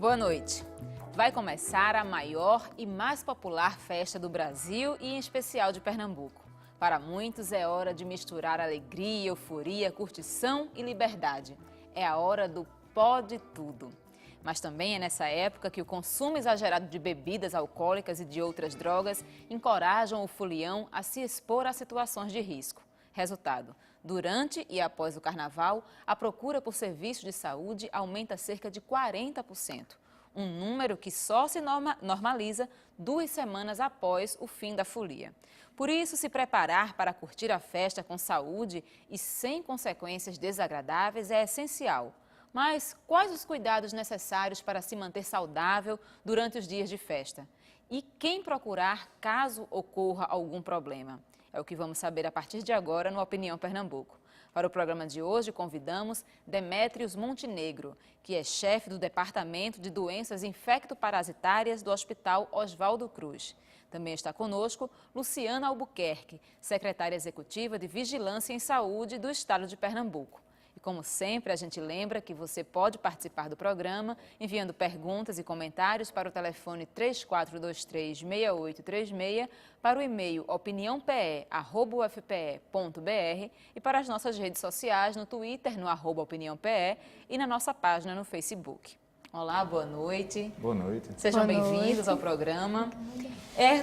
Boa noite. Vai começar a maior e mais popular festa do Brasil e, em especial, de Pernambuco. Para muitos é hora de misturar alegria, euforia, curtição e liberdade. É a hora do pode tudo. Mas também é nessa época que o consumo exagerado de bebidas alcoólicas e de outras drogas encorajam o folião a se expor a situações de risco. Resultado: durante e após o carnaval, a procura por serviços de saúde aumenta cerca de 40%. Um número que só se normaliza 2 semanas após o fim da folia. Por isso, se preparar para curtir a festa com saúde e sem consequências desagradáveis é essencial. Mas quais os cuidados necessários para se manter saudável durante os dias de festa? E quem procurar caso ocorra algum problema? É o que vamos saber a partir de agora no Opinião Pernambuco. Para o programa de hoje, convidamos Demétrios Montenegro, que é chefe do Departamento de Doenças Infectoparasitárias do Hospital Oswaldo Cruz. Também está conosco Luciana Albuquerque, secretária executiva de Vigilância em Saúde do Estado de Pernambuco. E como sempre, a gente lembra que você pode participar do programa enviando perguntas e comentários para o telefone 3423-6836, para o e-mail opiniãope@ufpe.br e para as nossas redes sociais no Twitter, no @opiniãope e na nossa página no Facebook. Olá, boa noite. Boa noite. Sejam bem-vindos ao programa.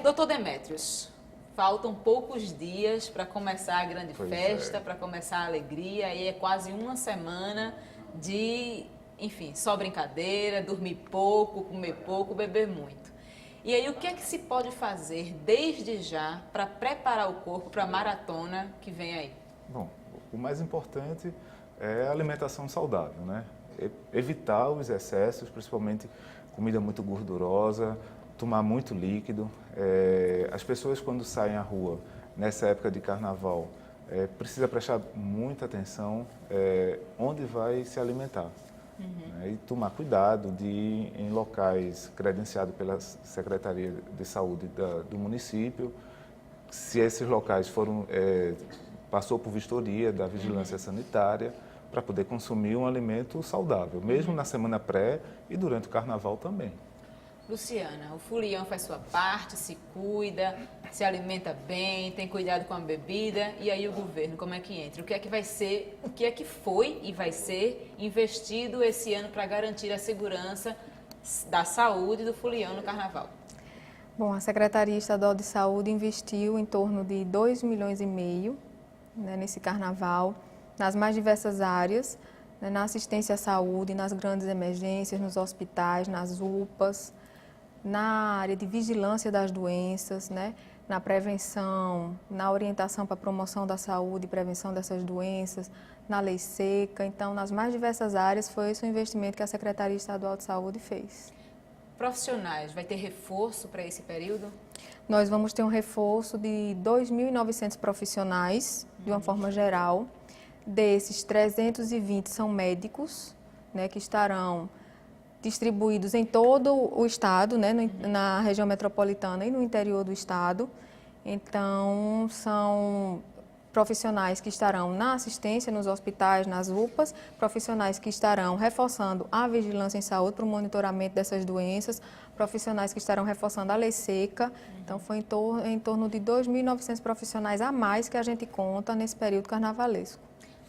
Doutor Demétrios, faltam poucos dias para começar a grande festa, para começar a alegria, e é quase uma semana de, enfim, só brincadeira, dormir pouco, comer pouco, beber muito. E aí, o que é que se pode fazer desde já para preparar o corpo para a maratona que vem aí? Bom, o mais importante é a alimentação saudável, né? Evitar os excessos, principalmente comida muito gordurosa, tomar muito líquido. As pessoas, quando saem à rua nessa época de carnaval, precisa prestar muita atenção onde vai se alimentar. Né? E tomar cuidado de ir em locais credenciados pela Secretaria de Saúde do município. Se esses locais passou por vistoria da vigilância sanitária, para poder consumir um alimento saudável, mesmo na semana pré e durante o carnaval também. Luciana, o folião faz sua parte, se cuida, se alimenta bem, tem cuidado com a bebida, e aí o governo, como é que entra? O que é que vai ser, o que é que foi e vai ser investido esse ano para garantir a segurança da saúde do folião no carnaval? Bom, a Secretaria Estadual de Saúde investiu em torno de 2,5 milhões, né, nesse carnaval, nas mais diversas áreas, né, na assistência à saúde, nas grandes emergências, nos hospitais, nas UPAs, na área de vigilância das doenças, né, na prevenção, na orientação para a promoção da saúde e prevenção dessas doenças, na lei seca. Então, nas mais diversas áreas, foi esse o investimento que a Secretaria Estadual de Saúde fez. Profissionais, vai ter reforço para esse período? Nós vamos ter um reforço de 2.900 profissionais, de uma forma geral. Desses, 320 são médicos, né, que estarão distribuídos em todo o estado, né, na região metropolitana e no interior do estado. Então, são profissionais que estarão na assistência nos hospitais, nas UPAs, profissionais que estarão reforçando a vigilância em saúde para o monitoramento dessas doenças, profissionais que estarão reforçando a lei seca. Então, foi em torno de 2.900 profissionais a mais que a gente conta nesse período carnavalesco.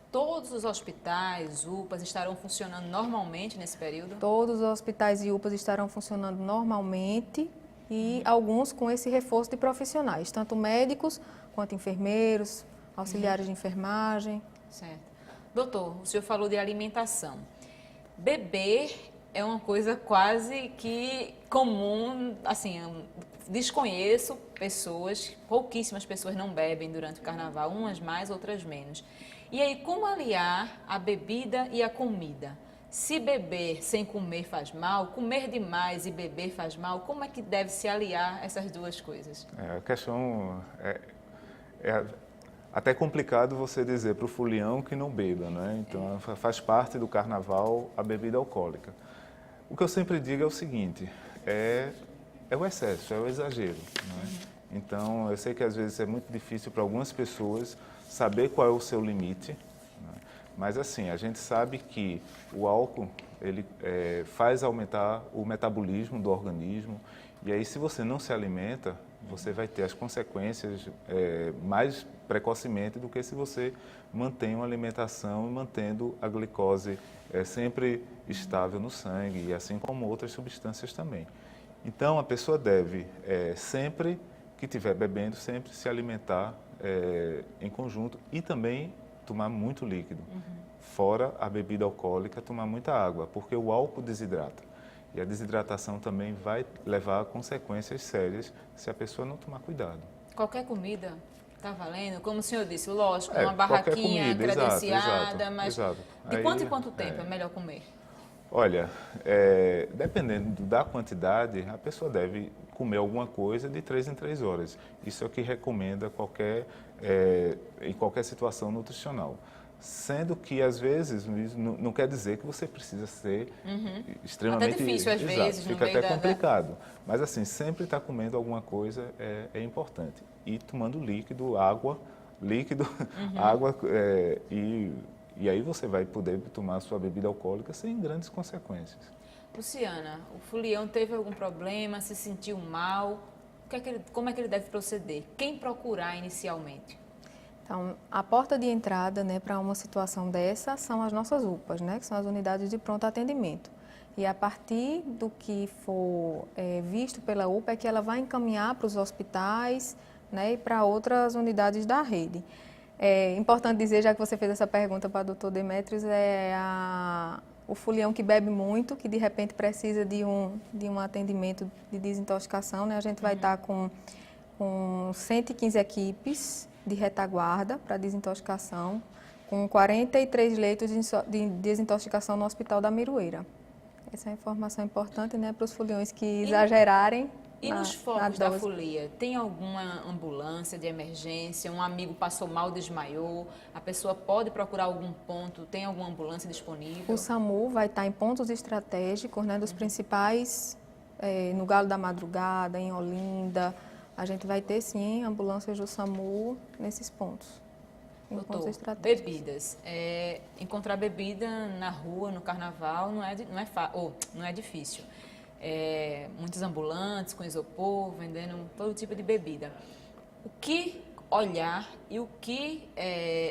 Todos os hospitais, UPAs, estarão funcionando normalmente nesse período? Todos os hospitais e UPAs estarão funcionando normalmente e alguns com esse reforço de profissionais, tanto médicos quanto enfermeiros, auxiliares de enfermagem. Certo. Doutor, o senhor falou de alimentação. Beber é uma coisa quase que comum, assim, desconheço pessoas, pouquíssimas pessoas não bebem durante o carnaval, umas mais, outras menos. E aí, como aliar a bebida e a comida? Se beber sem comer faz mal, comer demais e beber faz mal, como é que deve se aliar essas duas coisas? A questão é até complicado você dizer para o folião que não beba, né? Então, faz parte do carnaval a bebida alcoólica. O que eu sempre digo é o seguinte, é o excesso, é o exagero, né? Então, eu sei que às vezes é muito difícil para algumas pessoas saber qual é o seu limite, né? Mas assim, a gente sabe que o álcool, ele faz aumentar o metabolismo do organismo, e aí se você não se alimenta, você vai ter as consequências mais precocemente do que se você mantém uma alimentação e mantendo a glicose sempre estável no sangue, e assim como outras substâncias também. Então, a pessoa deve, sempre que estiver bebendo, sempre se alimentar em conjunto e também tomar muito líquido. Fora a bebida alcoólica, tomar muita água, porque o álcool desidrata. E a desidratação também vai levar a consequências sérias se a pessoa não tomar cuidado. Qualquer comida está valendo? Como o senhor disse, lógico, uma qualquer barraquinha comida, credenciada, mas exato. de Aí, quanto em quanto tempo é melhor comer? Olha, dependendo da quantidade, a pessoa deve comer alguma coisa de 3 em 3 horas. Isso é o que recomenda em qualquer situação nutricional. Sendo que, às vezes, não quer dizer que você precisa ser extremamente... Até difícil, às vezes, no fica meio até complicado. Mas, assim, sempre estar comendo alguma coisa é importante. E tomando líquido, água, água, e aí você vai poder tomar a sua bebida alcoólica sem grandes consequências. Luciana, o Fulião teve algum problema, se sentiu mal? Como é que ele deve proceder? Quem procurar inicialmente? Então, a porta de entrada, né, para uma situação dessa são as nossas UPAs, né, que são as unidades de pronto atendimento. E a partir do que for visto pela UPA é que ela vai encaminhar para os hospitais, né, e para outras unidades da rede. É importante dizer, já que você fez essa pergunta para o Dr. Demetrios, o fulião que bebe muito, que de repente precisa de um atendimento de desintoxicação, né, a gente vai estar com 115 equipes de retaguarda para desintoxicação, com 43 leitos de desintoxicação no Hospital da Miroeira. Essa é uma informação importante, né, para os foliões que exagerarem. E nos focos da folia, tem alguma ambulância de emergência? Um amigo passou mal, desmaiou? A pessoa pode procurar algum ponto? Tem alguma ambulância disponível? O SAMU vai estar em pontos estratégicos, né, dos principais, no Galo da Madrugada, em Olinda. A gente vai ter, sim, ambulâncias do SAMU nesses pontos. Doutor, bebidas. Encontrar bebida na rua, no carnaval, não é difícil. Muitos ambulantes com isopor, vendendo todo tipo de bebida. O que olhar e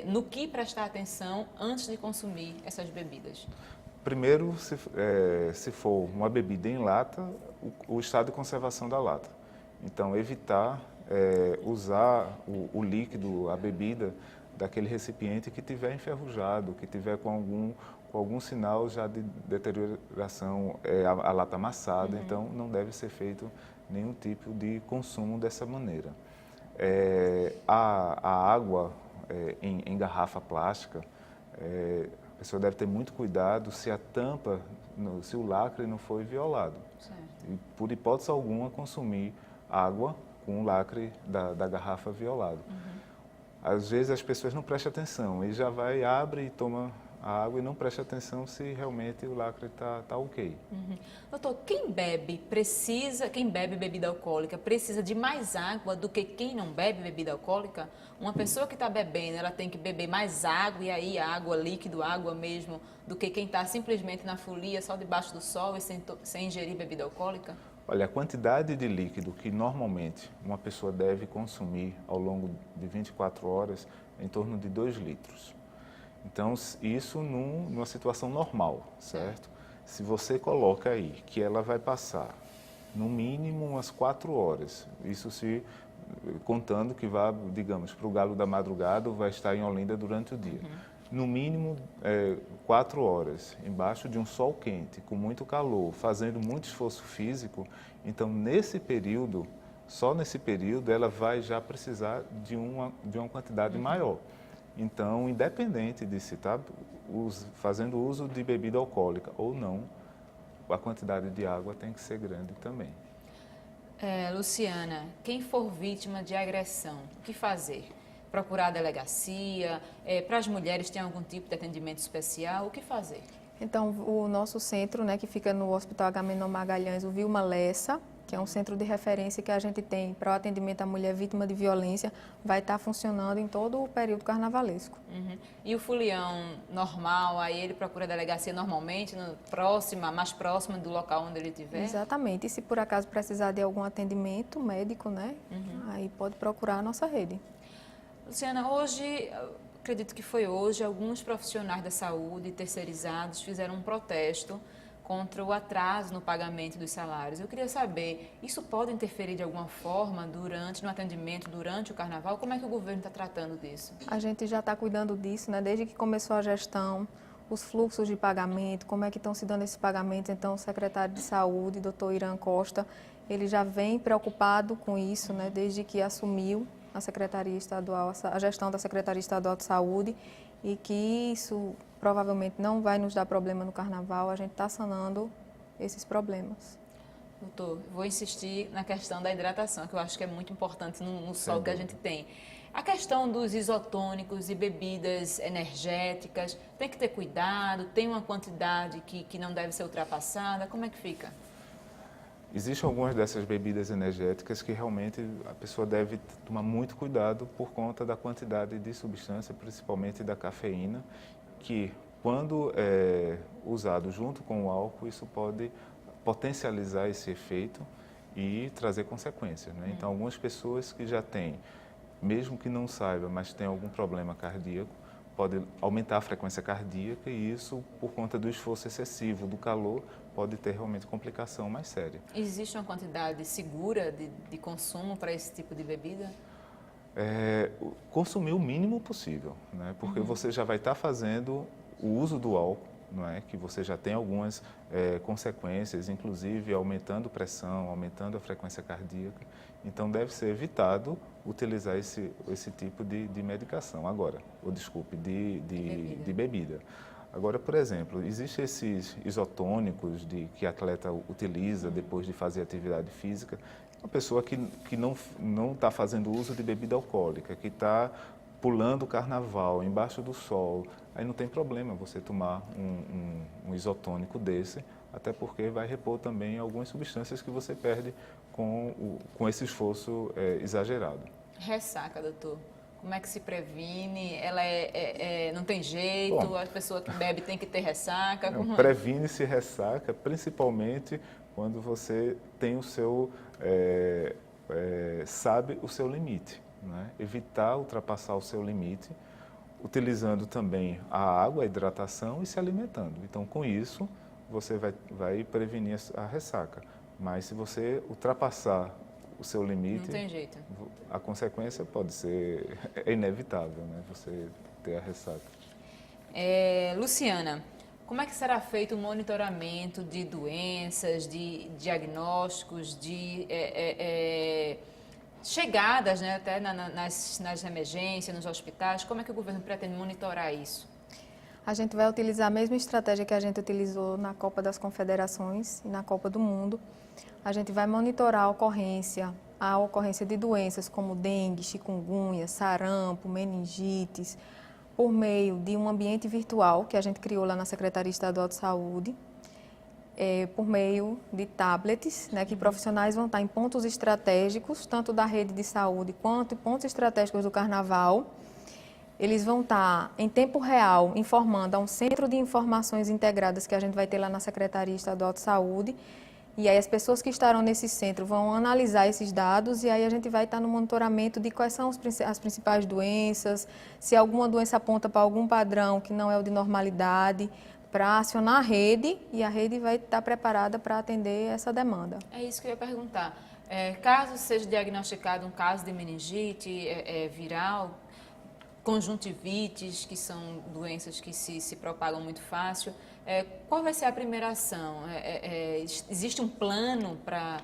no que prestar atenção antes de consumir essas bebidas? Primeiro, se for uma bebida em lata, o estado de conservação da lata. Então, evitar usar o líquido, a bebida, daquele recipiente que tiver enferrujado, que tiver com algum sinal já de deterioração, a lata amassada. Então não deve ser feito nenhum tipo de consumo dessa maneira. A água em garrafa plástica, a pessoa deve ter muito cuidado se a tampa, se o lacre não foi violado. Certo. E, por hipótese alguma, consumir água com o lacre da garrafa violado. Às vezes as pessoas não prestam atenção e já abre e toma a água e não presta atenção se realmente o lacre está ok. Doutor, quem bebe bebida alcoólica precisa de mais água do que quem não bebe bebida alcoólica? Uma pessoa que está bebendo, ela tem que beber mais água, e aí água, líquido, água mesmo, do que quem está simplesmente na folia, só debaixo do sol e sem ingerir bebida alcoólica? Olha, a quantidade de líquido que normalmente uma pessoa deve consumir ao longo de 24 horas é em torno de 2 litros. Então, isso numa situação normal, certo? Se você coloca aí que ela vai passar no mínimo umas 4 horas, isso se contando que vá, digamos, para o Galo da Madrugada ou vai estar em Olinda durante o dia. No mínimo 4 horas, embaixo de um sol quente, com muito calor, fazendo muito esforço físico, então nesse período, só nesse período, ela vai já precisar de uma quantidade maior. Então, independente de se está fazendo uso de bebida alcoólica ou não, a quantidade de água tem que ser grande também. Luciana, quem for vítima de agressão, o que fazer? Procurar a delegacia? Para as mulheres tem algum tipo de atendimento especial? O que fazer? Então, o nosso centro, né, que fica no Hospital Agamenon Magalhães, o Vilma Lessa, que é um centro de referência que a gente tem para o atendimento à mulher vítima de violência, vai estar funcionando em todo o período carnavalesco. Uhum. E o folião normal, aí ele procura a delegacia normalmente, mais próxima do local onde ele estiver? Exatamente. E se por acaso precisar de algum atendimento médico, né, aí pode procurar a nossa rede. Luciana, hoje, acredito que foi hoje, alguns profissionais da saúde terceirizados fizeram um protesto contra o atraso no pagamento dos salários. Eu queria saber, isso pode interferir de alguma forma no atendimento, durante o carnaval? Como é que o governo está tratando disso? A gente já está cuidando disso, né? Desde que começou a gestão, os fluxos de pagamento, como é que estão se dando esses pagamentos. Então, o secretário de Saúde, doutor Irã Costa, ele já vem preocupado com isso, né? Desde que assumiu a Secretaria Estadual, a gestão da Secretaria Estadual de Saúde, e que isso provavelmente não vai nos dar problema no carnaval. A gente está sanando esses problemas. Doutor, vou insistir na questão da hidratação, que eu acho que é muito importante no sol que a gente tem. A questão dos isotônicos e bebidas energéticas, tem que ter cuidado, tem uma quantidade que não deve ser ultrapassada, como é que fica? Existem algumas dessas bebidas energéticas que realmente a pessoa deve tomar muito cuidado por conta da quantidade de substância, principalmente da cafeína, que quando usado junto com o álcool, isso pode potencializar esse efeito e trazer consequências, né? Então, algumas pessoas que já têm, mesmo que não saiba, mas tem algum problema cardíaco, pode aumentar a frequência cardíaca e isso, por conta do esforço excessivo, do calor, pode ter realmente complicação mais séria. Existe uma quantidade segura de consumo para esse tipo de bebida? Consumir o mínimo possível, né? Porque você já vai estar fazendo o uso do álcool, não é? Que você já tem algumas consequências, inclusive aumentando pressão, aumentando a frequência cardíaca. Então, deve ser evitado utilizar esse tipo de medicação. Agora, de bebida. Agora, por exemplo, existem esses isotônicos que atleta utiliza depois de fazer atividade física. Uma pessoa que não está fazendo uso de bebida alcoólica, que está pulando o carnaval, embaixo do sol, aí não tem problema você tomar um isotônico desse, até porque vai repor também algumas substâncias que você perde com esse esforço exagerado. Ressaca, doutor. Como é que se previne? Ela não tem jeito? Bom, a pessoa que bebe tem que ter ressaca? Previne-se ressaca, principalmente quando você tem sabe o seu limite, né? Evitar ultrapassar o seu limite, utilizando também a água, a hidratação e se alimentando. Então, com isso, você vai prevenir a ressaca. Mas se você ultrapassar o seu limite, não tem jeito. A consequência pode ser inevitável, né? Você ter a ressaca. Luciana, como é que será feito o monitoramento de doenças, de diagnósticos, de chegadas, né, até nas emergências, nos hospitais? Como é que o governo pretende monitorar isso? A gente vai utilizar a mesma estratégia que a gente utilizou na Copa das Confederações e na Copa do Mundo. A gente vai monitorar a ocorrência de doenças como dengue, chikungunya, sarampo, meningites, por meio de um ambiente virtual que a gente criou lá na Secretaria Estadual de Saúde, por meio de tablets, né, que profissionais vão estar em pontos estratégicos, tanto da rede de saúde quanto em pontos estratégicos do Carnaval. Eles vão estar em tempo real informando a um centro de informações integradas que a gente vai ter lá na Secretaria Estadual de Saúde. E aí as pessoas que estarão nesse centro vão analisar esses dados e aí a gente vai estar no monitoramento de quais são as principais doenças, se alguma doença aponta para algum padrão que não é o de normalidade, para acionar a rede e a rede vai estar preparada para atender essa demanda. É isso que eu ia perguntar. Caso seja diagnosticado um caso de meningite viral, conjuntivites, que são doenças que se propagam muito fácil, qual vai ser a primeira ação? Existe um plano para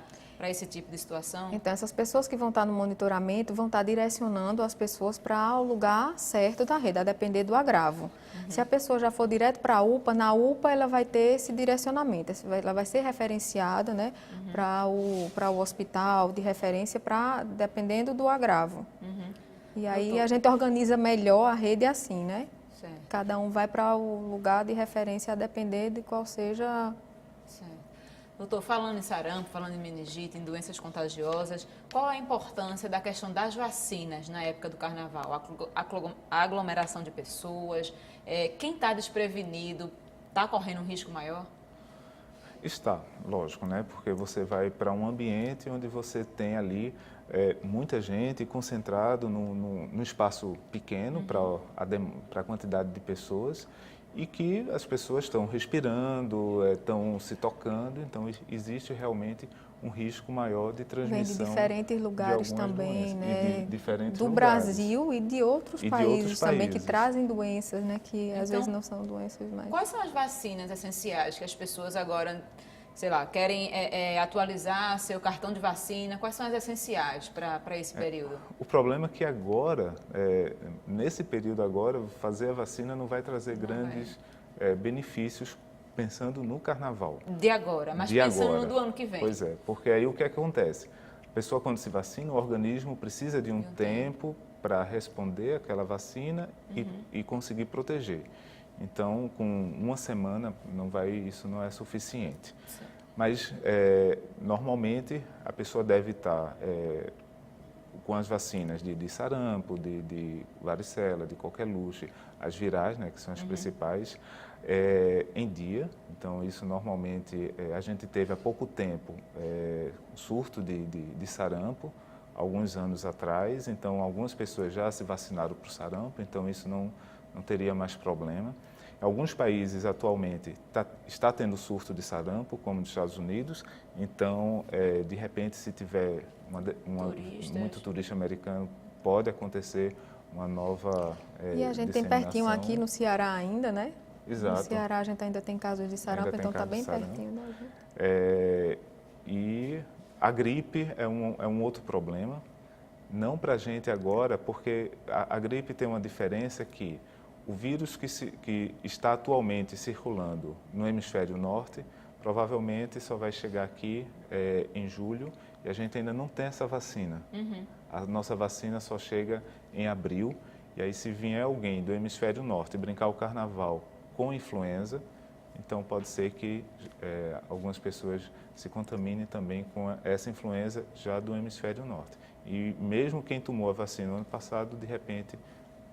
esse tipo de situação? Então, essas pessoas que vão estar no monitoramento vão estar direcionando as pessoas para o lugar certo da rede, a depender do agravo. Se a pessoa já for direto para a UPA, na UPA ela vai ter esse direcionamento, ela vai ser referenciada, né, para o hospital de referência, dependendo do agravo. E aí a gente organiza melhor a rede assim, né? Certo. Cada um vai para o lugar de referência a depender de qual seja... Certo. Doutor, falando em sarampo, falando em meningite, em doenças contagiosas, qual a importância da questão das vacinas na época do carnaval? A aglomeração de pessoas, quem está desprevenido está correndo um risco maior? Está, lógico, né? Porque você vai para um ambiente onde você tem ali muita gente concentrado num espaço pequeno para a quantidade de pessoas e que as pessoas estão respirando, estão se tocando, então existe realmente um risco maior de transmissão. Vem de diferentes lugares de algumas também, doenças, né? de diferentes do lugares. Brasil e de outros E de países outros também que países. trazem doenças, né? Que às Então, vezes não são doenças mais. Quais são as vacinas essenciais que as pessoas agora, sei lá, querem atualizar seu cartão de vacina? Quais são as essenciais para esse período? O problema é que agora, nesse período agora, fazer a vacina não vai trazer grandes benefícios pensando no carnaval. De agora, mas De pensando agora. no do ano que vem. Pois é, porque aí o que acontece? A pessoa quando se vacina, o organismo precisa de um tempo para responder àquela vacina e conseguir proteger. Então, com uma semana, isso não é suficiente. Sim. Mas, normalmente, a pessoa deve estar com as vacinas de sarampo, de varicela, de coqueluche, as virais, né, que são as principais, em dia. Então, isso normalmente, a gente teve há pouco tempo surto de sarampo, alguns anos atrás, então algumas pessoas já se vacinaram para o sarampo, então isso não teria mais problema. Em alguns países, atualmente, está tendo surto de sarampo, como nos Estados Unidos, então, de repente, se tiver muito turista americano, pode acontecer uma nova E a gente tem pertinho aqui no Ceará ainda, né? Exato. No Ceará a gente ainda tem casos de sarampo, então está bem pertinho da gente. E a gripe é um outro problema, não para a gente agora, porque a gripe tem uma diferença que o vírus que está atualmente circulando no hemisfério norte, provavelmente só vai chegar aqui em julho e a gente ainda não tem essa vacina. A nossa vacina só chega em abril e aí se vier alguém do hemisfério norte brincar o carnaval com influenza, então pode ser que algumas pessoas se contaminem também com essa influenza já do hemisfério norte. E mesmo quem tomou a vacina no ano passado, de repente,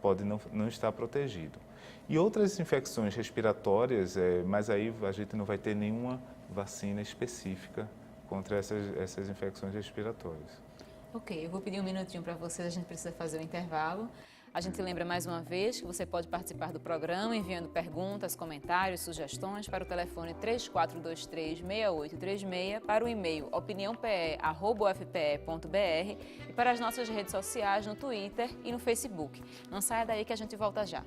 pode não estar protegido. E outras infecções respiratórias, mas aí a gente não vai ter nenhuma vacina específica contra essas infecções respiratórias. Ok, eu vou pedir um minutinho para vocês, a gente precisa fazer um intervalo. A gente lembra mais uma vez que você pode participar do programa enviando perguntas, comentários, sugestões para o telefone 3423-6836, para o e-mail opiniãope@ufpe.br e para as nossas redes sociais no Twitter e no Facebook. Não saia daí que a gente volta já.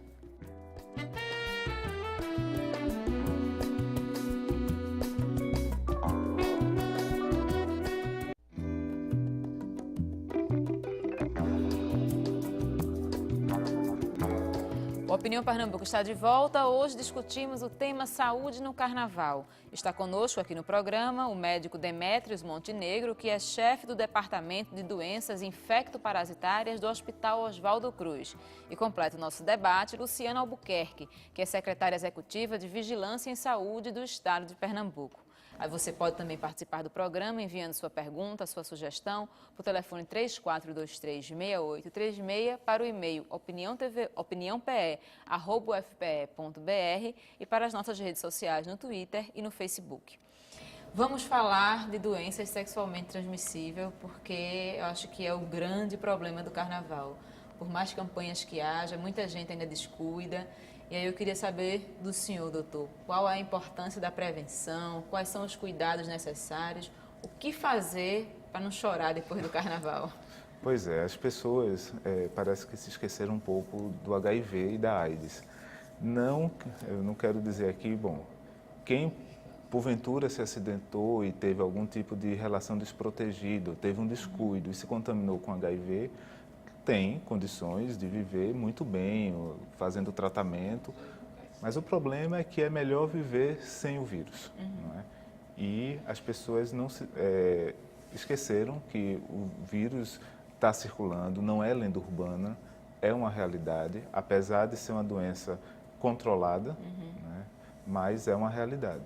O Opinião Pernambuco está de volta. Hoje discutimos o tema saúde no carnaval. Está conosco aqui no programa o médico Demétrios Montenegro, que é chefe do Departamento de Doenças Infectoparasitárias do Hospital Oswaldo Cruz. E completa o nosso debate Luciana Albuquerque, que é secretária executiva de Vigilância em Saúde do Estado de Pernambuco. Aí você pode também participar do programa enviando sua pergunta, sua sugestão para o telefone 3423-6836, para o e-mail opiniãope@ufpe.br e para as nossas redes sociais no Twitter e no Facebook. Vamos falar de doenças sexualmente transmissíveis, porque eu acho que é o grande problema do carnaval. Por mais campanhas que haja, muita gente ainda descuida. E aí eu queria saber do senhor, doutor, qual a importância da prevenção, quais são os cuidados necessários, o que fazer para não chorar depois do carnaval? Pois é, as pessoas parece que se esqueceram um pouco do HIV e da AIDS. Eu não quero dizer aqui, bom, quem porventura se acidentou e teve algum tipo de relação desprotegida, teve um descuido e se contaminou com HIV, tem condições de viver muito bem, fazendo tratamento, mas o problema é que é melhor viver sem o vírus. Não é? E as pessoas não esqueceram que o vírus está circulando, não é lenda urbana, é uma realidade, apesar de ser uma doença controlada, né? Mas é uma realidade.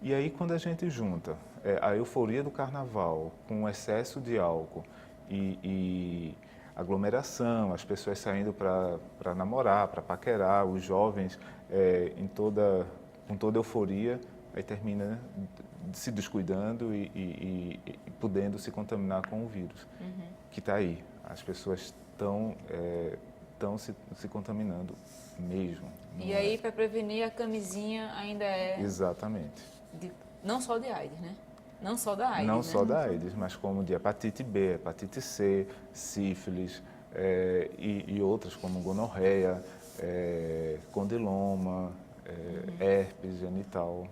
E aí, quando a gente junta a euforia do carnaval, com o excesso de álcool e aglomeração, as pessoas saindo para namorar, para paquerar, os jovens com toda euforia, aí termina se descuidando e podendo se contaminar com o vírus, que está aí. As pessoas estão se contaminando mesmo. E aí, para prevenir, a camisinha ainda é... Exatamente. Não só de AIDS, né? Não só da AIDS, Não né? só da AIDS, mas como de hepatite B, hepatite C, sífilis e outras como gonorreia, condiloma, herpes genital.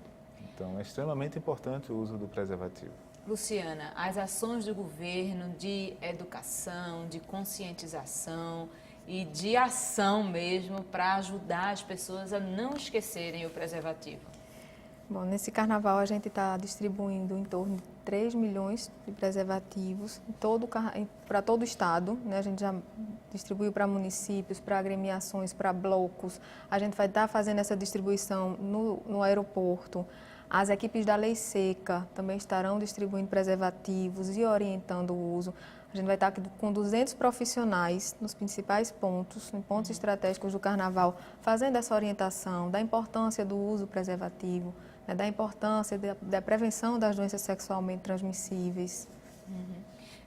Então, é extremamente importante o uso do preservativo. Luciana, as ações do governo de educação, de conscientização e de ação mesmo para ajudar as pessoas a não esquecerem o preservativo. Bom, nesse carnaval a gente está distribuindo em torno de 3 milhões de preservativos para todo o estado, né? A gente já distribuiu para municípios, para agremiações, para blocos. A gente vai estar fazendo essa distribuição no aeroporto. As equipes da Lei Seca também estarão distribuindo preservativos e orientando o uso. A gente vai estar aqui com 200 profissionais nos principais pontos, em pontos estratégicos do Carnaval, fazendo essa orientação da importância do uso do preservativo, né, da importância da prevenção das doenças sexualmente transmissíveis.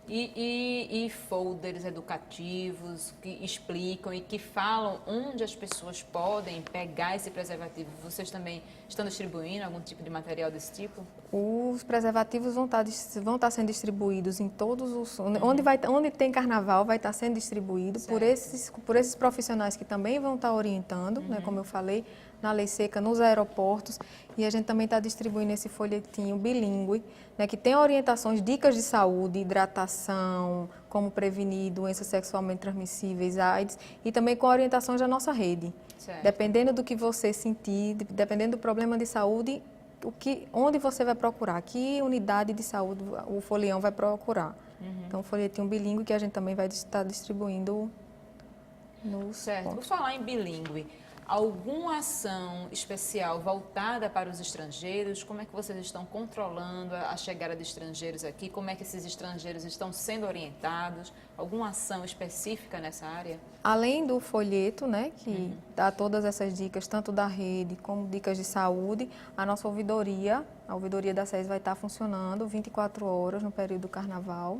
E folders educativos que explicam e que falam onde as pessoas podem pegar esse preservativo. Vocês também estão distribuindo algum tipo de material desse tipo? Os preservativos vão estar sendo distribuídos em todos os... Onde tem carnaval vai estar sendo distribuído por esses profissionais que também vão estar orientando, né, como eu falei, na Lei Seca, nos aeroportos. E a gente também está distribuindo esse folhetinho bilíngue, né, que tem orientações, dicas de saúde, hidratação, como prevenir doenças sexualmente transmissíveis, AIDS, e também com orientações da nossa rede. Certo. Dependendo do que você sentir, dependendo do problema de saúde, onde você vai procurar, que unidade de saúde o folião vai procurar. Então, o folhetinho bilíngue que a gente também vai estar distribuindo nos Certo. pontos. Por falar em bilíngue, alguma ação especial voltada para os estrangeiros? Como é que vocês estão controlando a chegada de estrangeiros aqui? Como é que esses estrangeiros estão sendo orientados? Alguma ação específica nessa área? Além do folheto, né, que dá todas essas dicas, tanto da rede como dicas de saúde, a nossa ouvidoria, a ouvidoria da SES vai estar funcionando 24 horas no período do carnaval.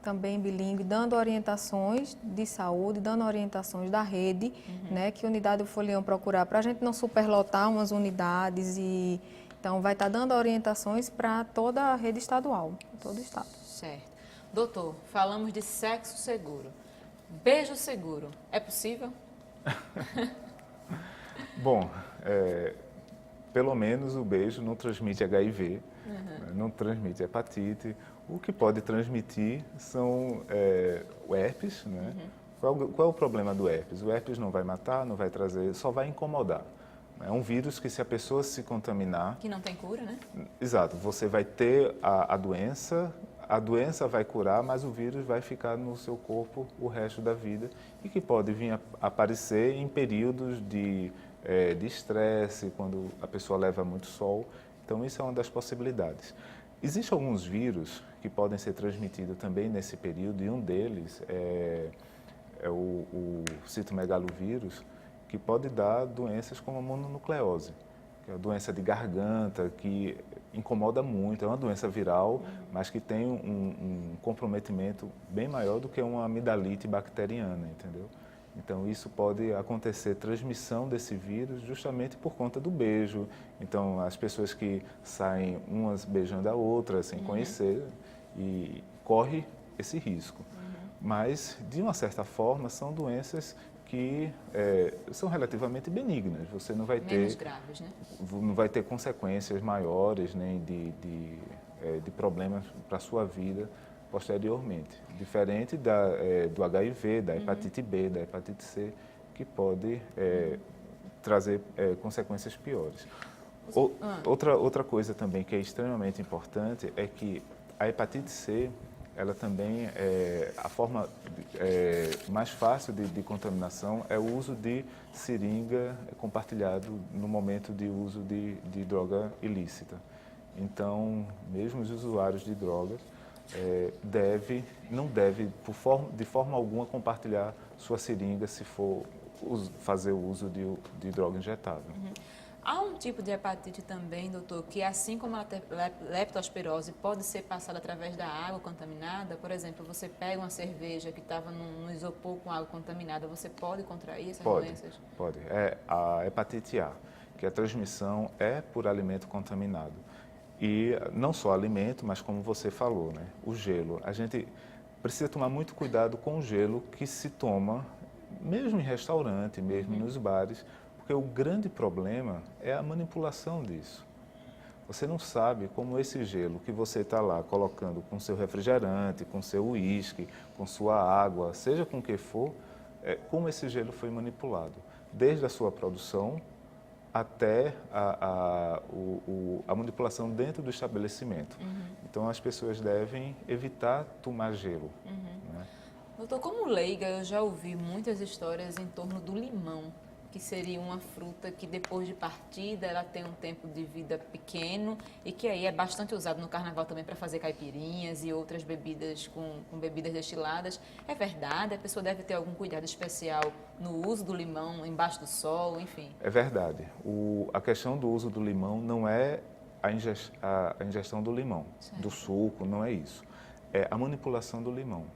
Também bilíngue, dando orientações de saúde, dando orientações da rede, né, que unidade o folião procurar, para a gente não superlotar umas unidades. Então, vai estar dando orientações para toda a rede estadual, todo o estado. Certo. Doutor, falamos de sexo seguro. Beijo seguro, é possível? Bom, pelo menos o beijo não transmite HIV, não transmite hepatite. O que pode transmitir são o herpes, né? Qual é o problema do herpes? O herpes não vai matar, não vai trazer, só vai incomodar. É um vírus que, se a pessoa se contaminar... Que não tem cura, né? Exato. Você vai ter a doença vai curar, mas o vírus vai ficar no seu corpo o resto da vida e que pode vir a aparecer em períodos de estresse, quando a pessoa leva muito sol. Então, isso é uma das possibilidades. Existem alguns vírus que podem ser transmitidos também nesse período, e um deles é o citomegalovírus, que pode dar doenças como a mononucleose, que é a doença de garganta, que incomoda muito, é uma doença viral, mas que tem um comprometimento bem maior do que uma amidalite bacteriana, entendeu? Então, isso pode acontecer, transmissão desse vírus, justamente por conta do beijo. Então, as pessoas que saem umas beijando a outra, sem conhecer, e corre esse risco. Mas, de uma certa forma, são doenças que são relativamente benignas. Você não vai Menos graves, né? Não vai ter consequências maiores, nem de problemas para a sua vida posteriormente. Diferente do HIV, da hepatite B, da hepatite C, que pode trazer consequências piores. Outra coisa também que é extremamente importante é que a hepatite C, ela também, a forma mais fácil de contaminação é o uso de seringa compartilhado no momento de uso de droga ilícita. Então, mesmo os usuários de drogas não deve, de forma alguma, compartilhar sua seringa se for fazer o uso de droga injetável. Há um tipo de hepatite também, doutor, que assim como a leptospirose pode ser passada através da água contaminada. Por exemplo, você pega uma cerveja que estava no isopor com água contaminada, você pode contrair essas doenças? Pode. É a hepatite A, que a transmissão é por alimento contaminado. E não só alimento, mas como você falou, né? O gelo. A gente precisa tomar muito cuidado com o gelo que se toma, mesmo em restaurante, mesmo nos bares, porque o grande problema é a manipulação disso. Você não sabe como esse gelo que você está lá colocando com seu refrigerante, com seu uísque, com sua água, seja com o que for, como esse gelo foi manipulado. Desde a sua produção até a manipulação dentro do estabelecimento. Então, as pessoas devem evitar tomar gelo. Né? Doutor, como leiga, eu já ouvi muitas histórias em torno do limão, que seria uma fruta que depois de partida ela tem um tempo de vida pequeno e que aí é bastante usado no carnaval também para fazer caipirinhas e outras bebidas com bebidas destiladas. É verdade? A pessoa deve ter algum cuidado especial no uso do limão embaixo do sol, enfim? É verdade. A questão do uso do limão não é a ingestão do limão, do suco, não é isso. É a manipulação do limão.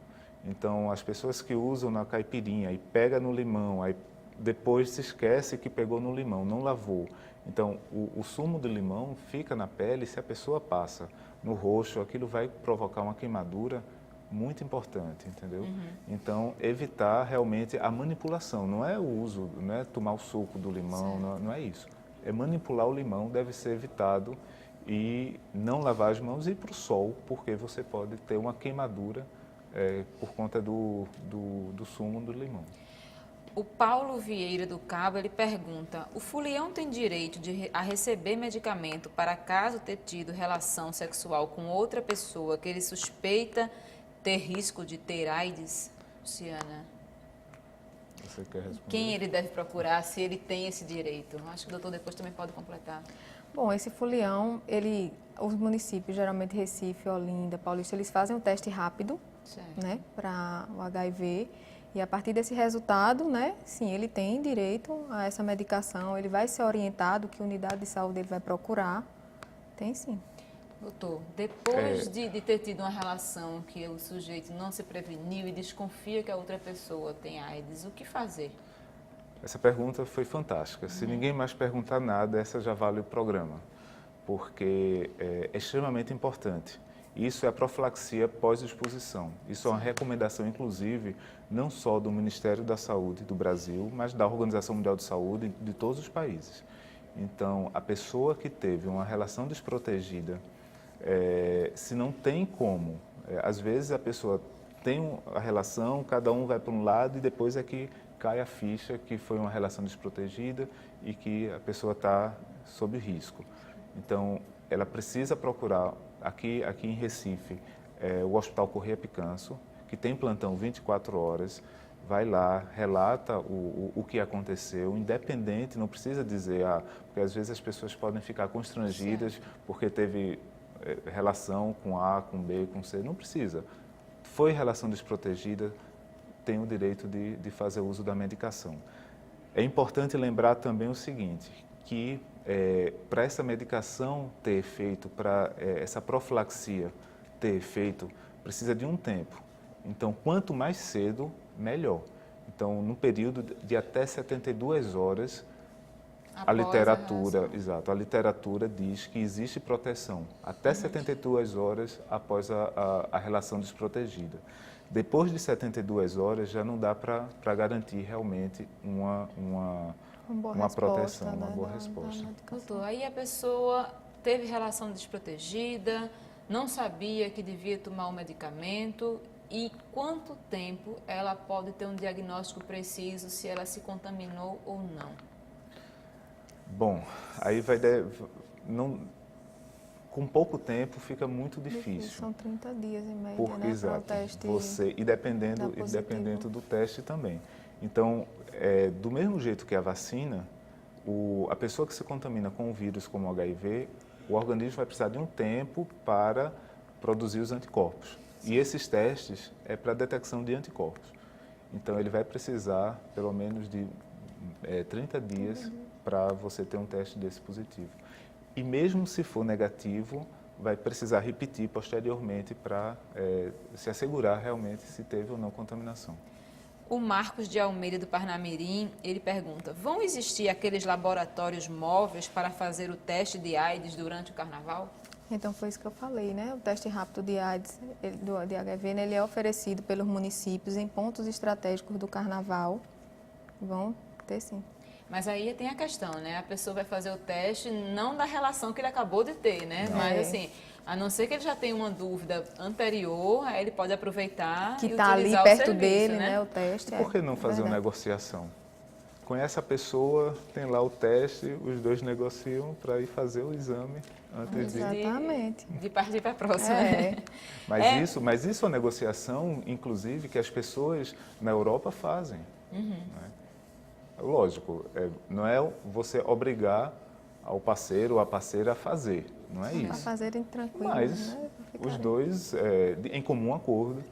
Então, as pessoas que usam na caipirinha e pega no limão, aí depois se esquece que pegou no limão, não lavou. Então, o sumo do limão fica na pele, se a pessoa passa no rosto, aquilo vai provocar uma queimadura muito importante, entendeu? Então, evitar realmente a manipulação, não é o uso, não é tomar o suco do limão, não é isso. É manipular o limão, deve ser evitado e não lavar as mãos e ir para o sol, porque você pode ter uma queimadura por conta do sumo do limão. O Paulo Vieira do Cabo, ele pergunta, o fulião tem direito a receber medicamento para caso ter tido relação sexual com outra pessoa que ele suspeita ter risco de ter AIDS? Luciana, Você quer responder? quem ele deve procurar se ele tem esse direito? Acho que o doutor depois também pode completar. Bom, esse fulião, os municípios, geralmente Recife, Olinda, Paulista, eles fazem um teste rápido, né, para o HIV. E a partir desse resultado, né, sim, ele tem direito a essa medicação, ele vai ser orientado que unidade de saúde ele vai procurar. Tem sim. Doutor, depois de ter tido uma relação que o sujeito não se preveniu e desconfia que a outra pessoa tem AIDS, o que fazer? Essa pergunta foi fantástica. Se ninguém mais perguntar nada, essa já vale o programa, porque é extremamente importante. Isso é a profilaxia pós-exposição. Isso é uma recomendação, inclusive, não só do Ministério da Saúde do Brasil, mas da Organização Mundial de Saúde de todos os países. Então, a pessoa que teve uma relação desprotegida, se não tem como, às vezes a pessoa tem a relação, cada um vai para um lado e depois é que cai a ficha que foi uma relação desprotegida e que a pessoa está sob risco. Então, ela precisa procurar, aqui em Recife, o Hospital Corrêa Picanso, que tem plantão 24 horas, vai lá, relata o que aconteceu, independente, não precisa dizer, porque às vezes as pessoas podem ficar constrangidas porque teve relação com A, com B, com C, não precisa. Foi relação desprotegida, tem o direito de fazer uso da medicação. É importante lembrar também o seguinte, que para essa medicação ter efeito, para essa profilaxia ter efeito, precisa de um tempo. Então, quanto mais cedo, melhor. Então, num período de até 72 horas, a literatura diz que existe proteção até 72 horas após a relação desprotegida. Depois de 72 horas, já não dá para garantir realmente uma proteção, né, uma boa resposta. Doutor, aí a pessoa teve relação desprotegida, não sabia que devia tomar o medicamento e quanto tempo ela pode ter um diagnóstico preciso se ela se contaminou ou não? Bom, aí com pouco tempo fica muito difícil. São 30 dias em média, Porque, né, exato, para o teste e dependendo do teste também. Então, do mesmo jeito que a vacina, a pessoa que se contamina com o vírus como o HIV, o organismo vai precisar de um tempo para produzir os anticorpos. E esses testes é para detecção de anticorpos. Então, ele vai precisar pelo menos de 30 dias para você ter um teste desse positivo. E mesmo se for negativo, vai precisar repetir posteriormente para se assegurar realmente se teve ou não contaminação. O Marcos de Almeida, do Parnamirim, ele pergunta, vão existir aqueles laboratórios móveis para fazer o teste de AIDS durante o Carnaval? Então, foi isso que eu falei, né? O teste rápido de AIDS, de HIV, né? Ele é oferecido pelos municípios em pontos estratégicos do Carnaval. Vão ter sim. Mas aí tem a questão, né? A pessoa vai fazer o teste não da relação que ele acabou de ter, né? Não. Mas assim, a não ser que ele já tenha uma dúvida anterior, aí ele pode aproveitar Que e está ali utilizar o perto serviço, dele, né? O teste. Por que não fazer uma verdade. negociação? Conhece a pessoa, tem lá o teste, os dois negociam para ir fazer o exame antes de... Exatamente. De partir para a próxima. É. Mas isso é uma negociação, inclusive, que as pessoas na Europa fazem. Né? Lógico, não é você obrigar ao parceiro ou à parceira a fazer, não é Para isso. fazerem tranquilo, Mas né? os dois, em comum acordo.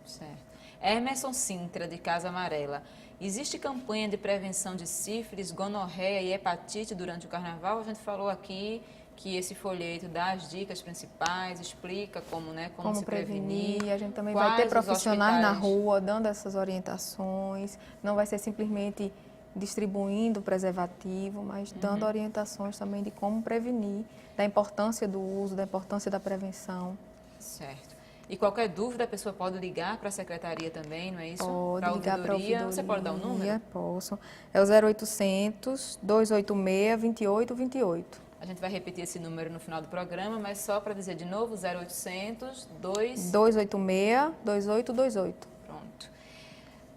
Certo. Emerson Sintra, de Casa Amarela. Existe campanha de prevenção de sífilis, gonorreia e hepatite durante o Carnaval? A gente falou aqui que esse folheto dá as dicas principais, explica como, né, como se prevenir. A gente também Quais vai ter os profissionais na hospitais? rua dando essas orientações. Não vai ser simplesmente distribuindo o preservativo, mas dando orientações também de como prevenir, da importância do uso, da importância da prevenção. Certo. E qualquer dúvida a pessoa pode ligar para a secretaria também, não é isso? Pode ligar para a ouvidoria. Você pode dar o número? Posso. É o 0800 286 2828. A gente vai repetir esse número no final do programa, mas só para dizer de novo, 0800 2... 286 2828. Pronto.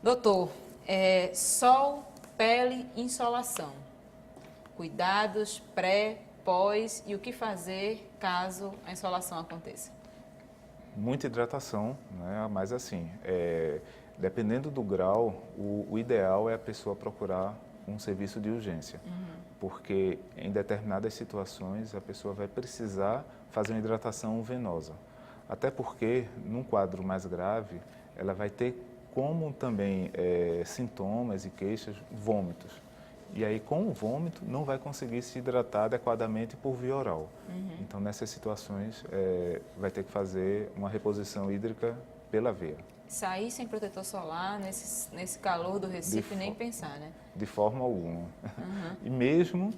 Doutor, sol, pele, insolação. Cuidados pré, pós e o que fazer caso a insolação aconteça? Muita hidratação, né? Mas assim, dependendo do grau, o ideal é a pessoa procurar um serviço de urgência, porque em determinadas situações a pessoa vai precisar fazer uma hidratação venosa. Até porque, num quadro mais grave, ela vai ter como também sintomas e queixas, vômitos. E aí, com o vômito, não vai conseguir se hidratar adequadamente por via oral. Então, nessas situações, vai ter que fazer uma reposição hídrica pela veia. Sair sem protetor solar, nesse calor do Recife, nem pensar, né? De forma alguma. E mesmo,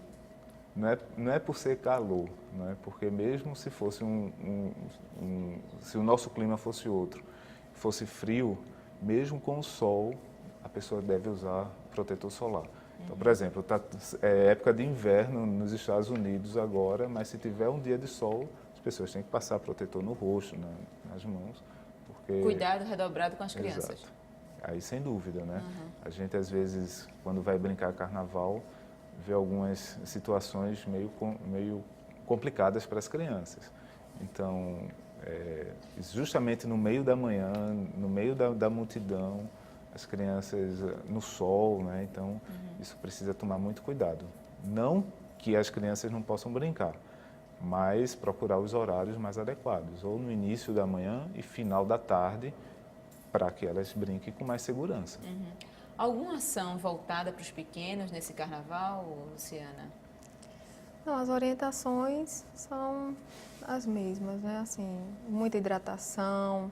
não é por ser calor, não é? Porque mesmo se fosse se o nosso clima fosse outro, fosse frio, mesmo com o sol, a pessoa deve usar protetor solar. Então, por exemplo, é época de inverno nos Estados Unidos agora, mas se tiver um dia de sol, as pessoas têm que passar protetor no rosto, nas mãos. Porque... Cuidado redobrado com as crianças. Exato. Aí, sem dúvida, né? A gente, às vezes, quando vai brincar carnaval, vê algumas situações meio complicadas para as crianças. Então, justamente no meio da manhã, no meio da multidão, as crianças no sol, né? Então, isso precisa tomar muito cuidado. Não que as crianças não possam brincar, mas procurar os horários mais adequados, ou no início da manhã e final da tarde, para que elas brinquem com mais segurança. Alguma ação voltada para os pequenos nesse carnaval, Luciana? Não, as orientações são as mesmas, né? Assim, muita hidratação,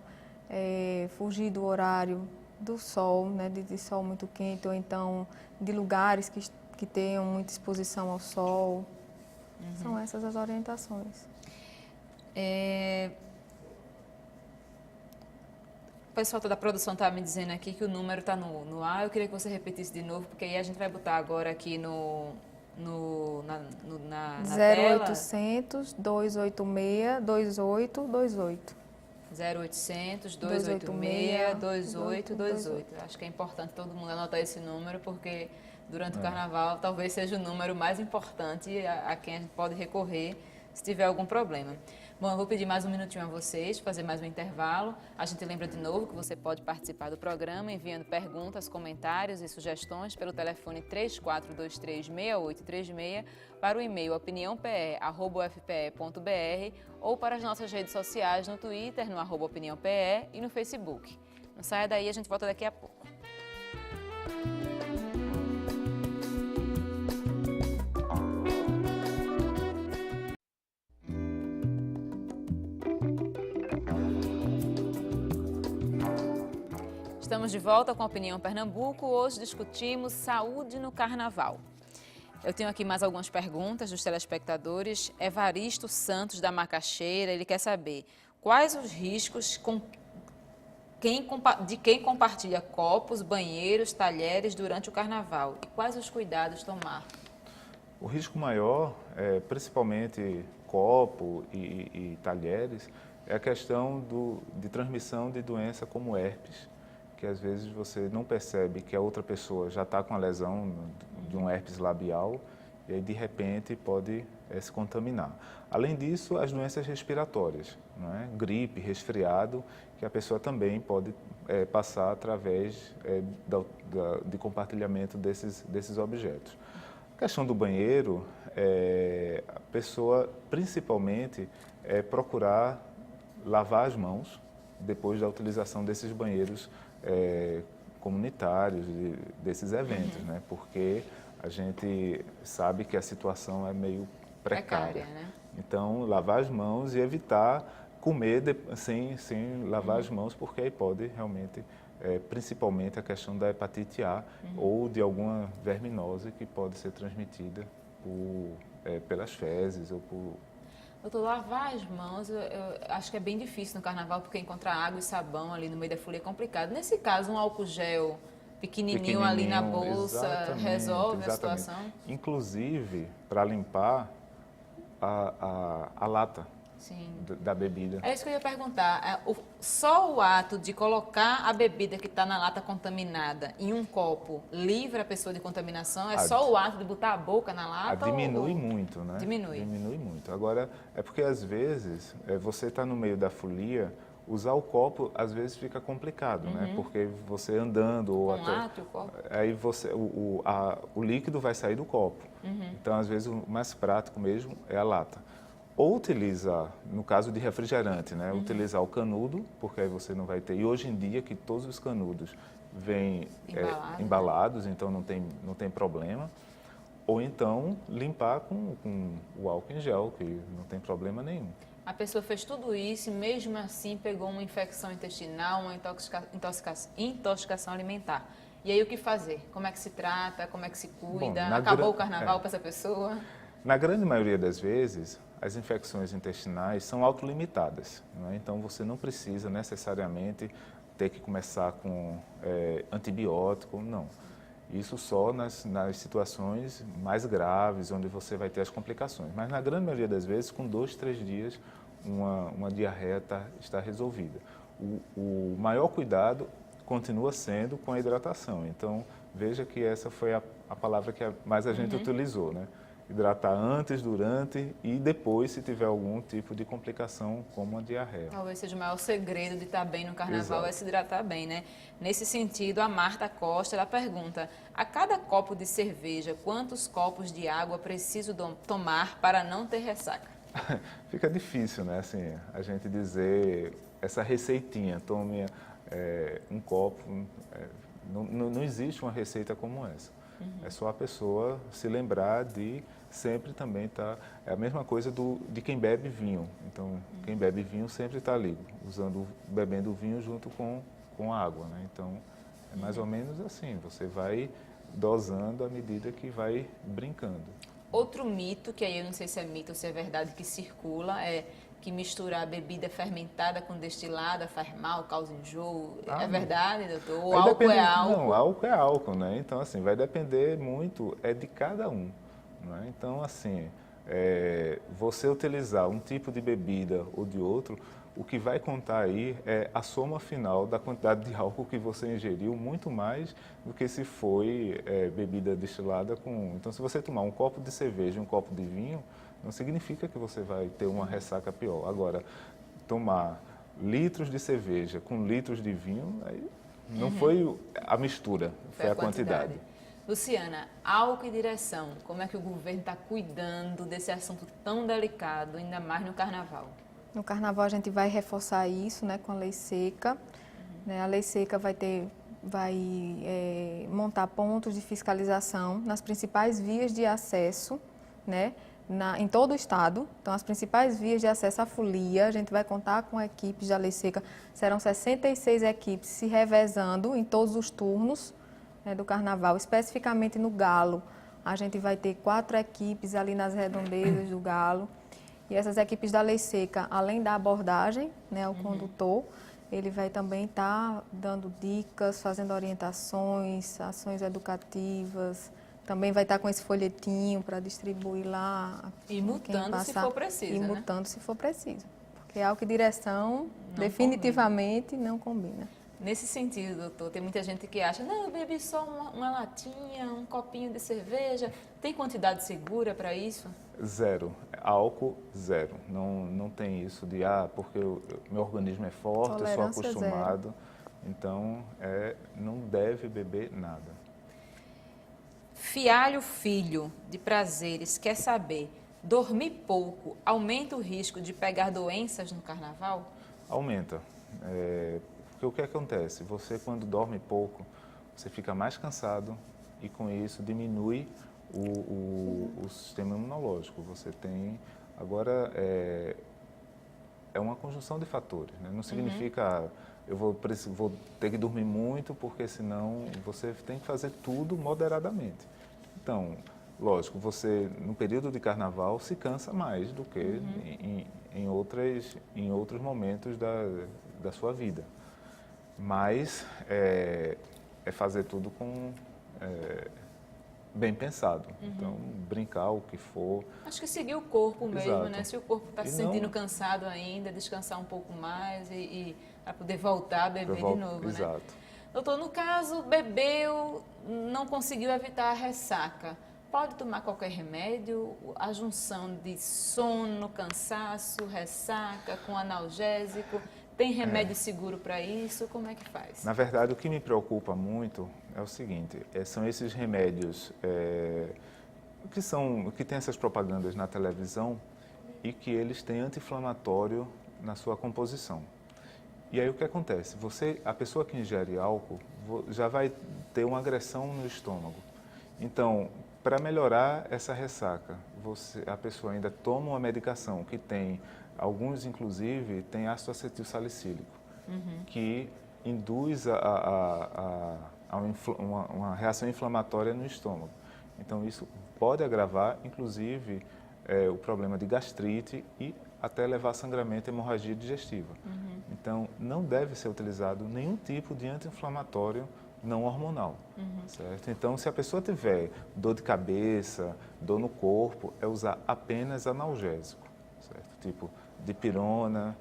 fugir do horário do sol, né? De sol muito quente, ou então de lugares que tenham muita exposição ao sol. São essas as orientações. O pessoal da produção está me dizendo aqui que o número está no ar. Eu queria que você repetisse de novo, porque aí a gente vai botar agora aqui na tela. 0800 286 2828. 0800 286 2828. Acho que é importante todo mundo anotar esse número, porque durante o carnaval talvez seja o número mais importante a quem a gente pode recorrer se tiver algum problema. Bom, eu vou pedir mais um minutinho a vocês, fazer mais um intervalo. A gente lembra de novo que você pode participar do programa enviando perguntas, comentários e sugestões pelo telefone 34236836 para o e-mail opiniãope@ufpe.br ou para as nossas redes sociais no Twitter, no @opiniãope e no Facebook. Não saia daí, a gente volta daqui a pouco. Estamos de volta com a Opinião Pernambuco. Hoje discutimos saúde no Carnaval. Eu tenho aqui mais algumas perguntas dos telespectadores. Evaristo Santos, da Macaxeira, ele quer saber quais os riscos de quem compartilha copos, banheiros, talheres durante o Carnaval e quais os cuidados tomar? O risco maior, principalmente copo e talheres, é a questão de transmissão de doença como herpes, que às vezes você não percebe que a outra pessoa já está com a lesão de um herpes labial e aí de repente pode se contaminar. Além disso, as doenças respiratórias, não é? Gripe, resfriado, que a pessoa também pode passar através de compartilhamento desses objetos. A questão do banheiro, a pessoa principalmente procurar lavar as mãos depois da utilização desses banheiros comunitários, desses eventos, né? Porque a gente sabe que a situação é meio precária. Né? Então, lavar as mãos e evitar comer sem lavar as mãos, porque aí pode realmente, principalmente a questão da hepatite A ou de alguma verminose que pode ser transmitida pelas fezes ou por... Doutor, lavar as mãos, eu acho que é bem difícil no Carnaval, porque encontrar água e sabão ali no meio da folia é complicado. Nesse caso, um álcool gel pequenininho ali na bolsa resolve a situação? Inclusive, para limpar a lata. Sim. Da bebida. É isso que eu ia perguntar. Só o ato de colocar a bebida que está na lata contaminada em um copo livra a pessoa de contaminação? É só o ato de botar a boca na lata? Diminui muito, né? Diminui. Diminui muito. Agora, é porque às vezes você está no meio da folia, usar o copo às vezes fica complicado, né? Porque você andando ou até... lata, o copo. Aí o líquido vai sair do copo. Então, às vezes, o mais prático mesmo é a lata. Ou utilizar, no caso de refrigerante, né? Utilizar o canudo, porque aí você não vai ter... E hoje em dia que todos os canudos vêm embalados, então não tem problema. Ou então limpar com o álcool em gel, que não tem problema nenhum. A pessoa fez tudo isso e mesmo assim pegou uma infecção intestinal, uma intoxicação alimentar. E aí o que fazer? Como é que se trata? Como é que se cuida? Acabou o Carnaval para essa pessoa? Na grande maioria das vezes, as infecções intestinais são autolimitadas, né? Então, você não precisa necessariamente ter que começar com antibiótico, não. Isso só nas situações mais graves, onde você vai ter as complicações. Mas, na grande maioria das vezes, com 2, 3 dias, uma diarreia está resolvida. O maior cuidado continua sendo com a hidratação. Então, veja que essa foi a palavra que mais a gente utilizou, né? Hidratar antes, durante e depois, se tiver algum tipo de complicação, como a diarreia. Talvez seja o maior segredo de estar bem no Carnaval. Exato. É se hidratar bem, né? Nesse sentido, a Marta Costa, ela pergunta, a cada copo de cerveja, quantos copos de água preciso tomar para não ter ressaca? Fica difícil, né? Assim, a gente dizer essa receitinha, tome um copo, não existe uma receita como essa. É só a pessoa se lembrar de sempre também estar... É a mesma coisa de quem bebe vinho. Então, quem bebe vinho sempre está ali, bebendo o vinho junto com a água, né? Então, é mais ou menos assim, você vai dosando à medida que vai brincando. Outro mito, que aí eu não sei se é mito ou se é verdade, que circula, é que misturar bebida fermentada com destilada faz mal, causa enjoo. É verdade, doutor? Ou álcool é álcool? Não, álcool é álcool, né? Então, assim, vai depender muito de cada um, né? Então, assim, você utilizar um tipo de bebida ou de outro, o que vai contar aí é a soma final da quantidade de álcool que você ingeriu, muito mais do que se foi bebida destilada com... Então, se você tomar um copo de cerveja e um copo de vinho, não significa que você vai ter uma ressaca pior. Agora, tomar litros de cerveja com litros de vinho, aí não foi a mistura, foi a quantidade. Luciana, álcool e direção, como é que o governo está cuidando desse assunto tão delicado, ainda mais no Carnaval? No Carnaval a gente vai reforçar isso, né, com a lei seca. Né, a lei seca vai montar pontos de fiscalização nas principais vias de acesso, né, em todo o estado. Então, as principais vias de acesso à folia, a gente vai contar com equipes da lei seca. Serão 66 equipes se revezando em todos os turnos, né, do Carnaval. Especificamente no Galo, a gente vai ter 4 equipes ali nas redondezas do Galo. E essas equipes da lei seca, além da abordagem, né, ao condutor, ele vai também estar dando dicas, fazendo orientações, ações educativas. Também vai estar com esse folhetinho para distribuir lá. E multando se for preciso, E né? multando se for preciso. Porque álcool e direção definitivamente não combina. Nesse sentido, doutor, tem muita gente que acha, não, eu bebi só uma latinha, um copinho de cerveja. Tem quantidade segura para isso? Zero. Álcool, zero. Não tem isso de, porque meu organismo é forte, eu sou acostumado. Zero. Então, não deve beber nada. Fialho Filho, de Prazeres, quer saber, dormir pouco aumenta o risco de pegar doenças no Carnaval? Aumenta. Porque o que acontece? Você, quando dorme pouco, você fica mais cansado e, com isso, diminui o sistema imunológico. Você tem... Agora, é uma conjunção de fatores, né? Não significa, eu vou ter que dormir muito, porque senão você tem que fazer tudo moderadamente. Então, lógico, você, no período de Carnaval, se cansa mais do que em outros momentos da sua vida. Mas é fazer tudo bem pensado. Então, brincar o que for. Acho que seguir o corpo mesmo, Exato. né? Se o corpo está se sentindo cansado ainda, descansar um pouco mais e para poder voltar a beber de novo, Exato. né? Doutor, no caso, bebeu, não conseguiu evitar a ressaca. Pode tomar qualquer remédio? A junção de sono, cansaço, ressaca com analgésico, tem remédio seguro para isso? Como é que faz? Na verdade, o que me preocupa muito é o seguinte, são esses remédios que tem essas propagandas na televisão e que eles têm anti-inflamatório na sua composição. E aí o que acontece? A pessoa que ingere álcool já vai ter uma agressão no estômago. Então, para melhorar essa ressaca, a pessoa ainda toma uma medicação que tem, alguns inclusive, tem ácido acetil salicílico, que induz uma reação inflamatória no estômago. Então, isso pode agravar, inclusive, o problema de gastrite e até levar a sangramento e hemorragia digestiva. Então, não deve ser utilizado nenhum tipo de anti-inflamatório não hormonal, certo? Então, se a pessoa tiver dor de cabeça, dor no corpo, é usar apenas analgésico, certo? Tipo dipirona,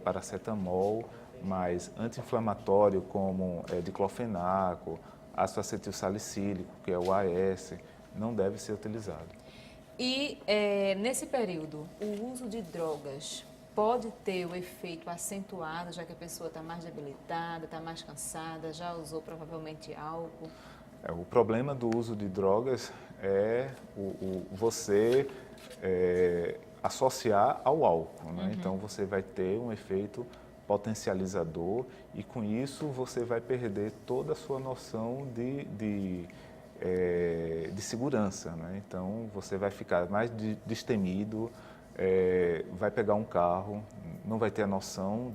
paracetamol, mas anti-inflamatório como diclofenaco, ácido acetil salicílico, que é o AS, não deve ser utilizado. E nesse período, o uso de drogas pode ter o efeito acentuado, já que a pessoa está mais debilitada, está mais cansada, já usou provavelmente álcool? O problema do uso de drogas é você associar ao álcool, né? Então, você vai ter um efeito potencializador e, com isso, você vai perder toda a sua noção de segurança, né? Então, você vai ficar mais destemido, vai pegar um carro, não vai ter a noção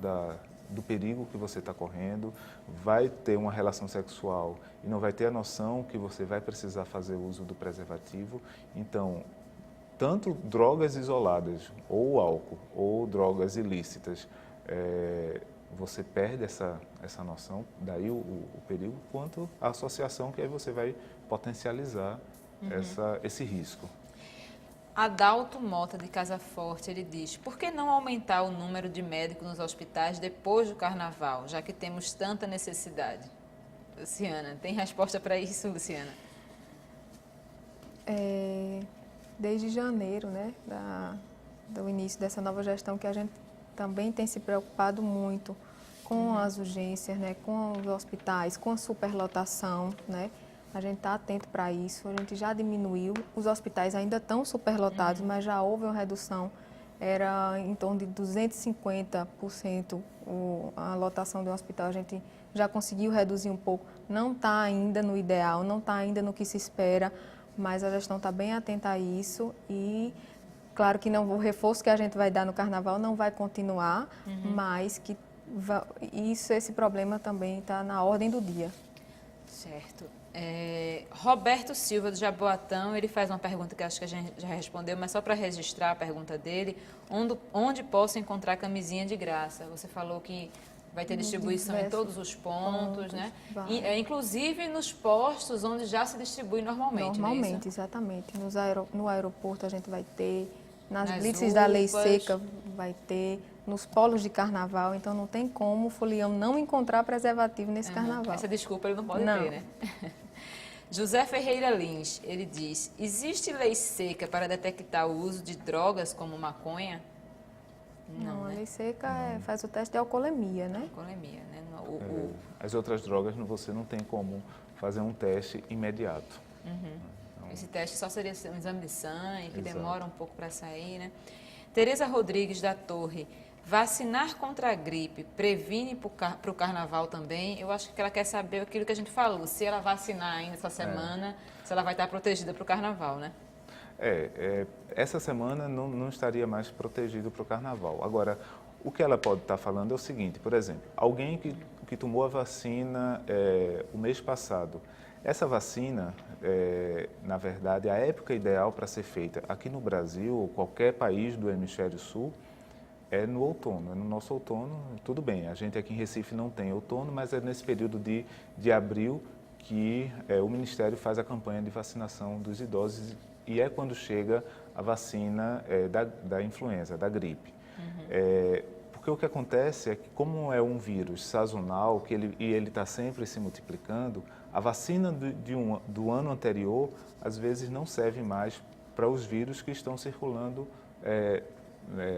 do perigo que você está correndo, vai ter uma relação sexual e não vai ter a noção que você vai precisar fazer uso do preservativo. Então, tanto drogas isoladas, ou álcool, ou drogas ilícitas, você perde essa noção, daí o perigo, quanto a associação, que aí você vai potencializar esse risco. Adalto Mota, de Casa Forte, ele diz, por que não aumentar o número de médicos nos hospitais depois do Carnaval, já que temos tanta necessidade? Luciana, tem resposta para isso, Luciana? desde janeiro, né, do início dessa nova gestão, que a gente também tem se preocupado muito com as urgências, né, com os hospitais, com a superlotação, né? A gente está atento para isso, a gente já diminuiu, os hospitais ainda estão superlotados, mas já houve uma redução, era em torno de 250% a lotação do hospital, a gente já conseguiu reduzir um pouco, não está ainda no ideal, não está ainda no que se espera, mas a gestão está bem atenta a isso e claro que não, o reforço que a gente vai dar no carnaval não vai continuar, mas que esse problema também está na ordem do dia. Certo. Roberto Silva, do Jaboatão, ele faz uma pergunta que acho que a gente já respondeu, mas só para registrar a pergunta dele, onde posso encontrar camisinha de graça? Você falou que vai ter distribuição em todos os pontos, né? E, inclusive nos postos onde já se distribui normalmente, Normalmente, né? Exatamente. No aeroporto a gente vai ter, nas blitzes UPAs. da Lei Seca vai ter, nos polos de carnaval, então não tem como o folião não encontrar preservativo nesse carnaval. Essa desculpa ele não pode ter, né? José Ferreira Lins, ele diz, existe lei seca para detectar o uso de drogas como maconha? Não, né? A Lei Seca faz o teste de alcoolemia, né? Alcoolemia, né? As outras drogas você não tem como fazer um teste imediato. Então, esse teste só seria um exame de sangue, que demora um pouco para sair, né? Tereza Rodrigues da Torre, vacinar contra a gripe previne para o carnaval também? Eu acho que ela quer saber aquilo que a gente falou, se ela vacinar ainda essa semana, se ela vai estar protegida para o carnaval, né? Essa semana não estaria mais protegido para o carnaval. Agora, o que ela pode estar falando é o seguinte, por exemplo, alguém que tomou a vacina o mês passado, essa vacina, na verdade, a época ideal para ser feita aqui no Brasil, ou qualquer país do hemisfério sul, é no outono, é no nosso outono, tudo bem, a gente aqui em Recife não tem outono, mas é nesse período de abril que o Ministério faz a campanha de vacinação dos idosos e é quando chega a vacina da influenza, da gripe. Porque o que acontece é que como é um vírus sazonal que ele está sempre se multiplicando, a vacina do ano anterior às vezes não serve mais para os vírus que estão circulando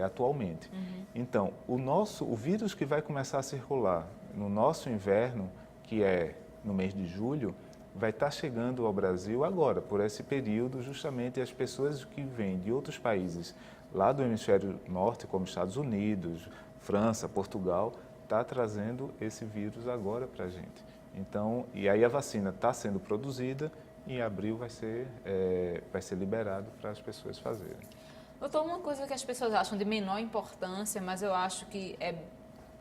atualmente. Então, o vírus que vai começar a circular no nosso inverno, que é no mês de julho, vai estar chegando ao Brasil agora, por esse período, justamente as pessoas que vêm de outros países lá do hemisfério norte, como Estados Unidos, França, Portugal, está trazendo esse vírus agora para a gente. Então, e aí a vacina está sendo produzida e em abril vai ser liberado para as pessoas fazerem. Doutor, uma coisa que as pessoas acham de menor importância, mas eu acho que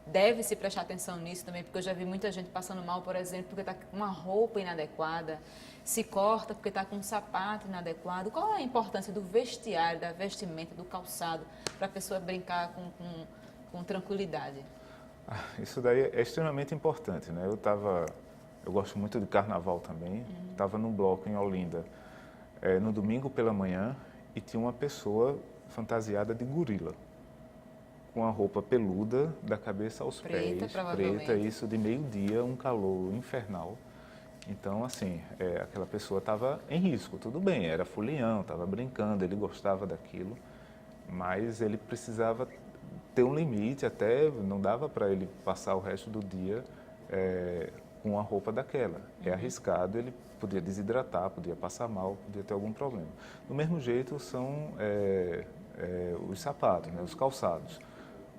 deve-se prestar atenção nisso também, porque eu já vi muita gente passando mal, por exemplo, porque está com uma roupa inadequada, se corta porque está com um sapato inadequado. Qual é a importância do vestiário, da vestimenta, do calçado, para a pessoa brincar com tranquilidade? Isso daí é extremamente importante, né? Eu gosto muito de carnaval também, estava num bloco em Olinda, no domingo pela manhã, e tinha uma pessoa fantasiada de gorila, com a roupa peluda da cabeça aos pés, preta, isso de meio-dia, um calor infernal. Então, assim, aquela pessoa estava em risco, tudo bem, era folião, estava brincando, ele gostava daquilo, mas ele precisava ter um limite, até não dava para ele passar o resto do dia com a roupa daquela. É arriscado, ele podia desidratar, podia passar mal, podia ter algum problema. Do mesmo jeito são os sapatos, né, os calçados.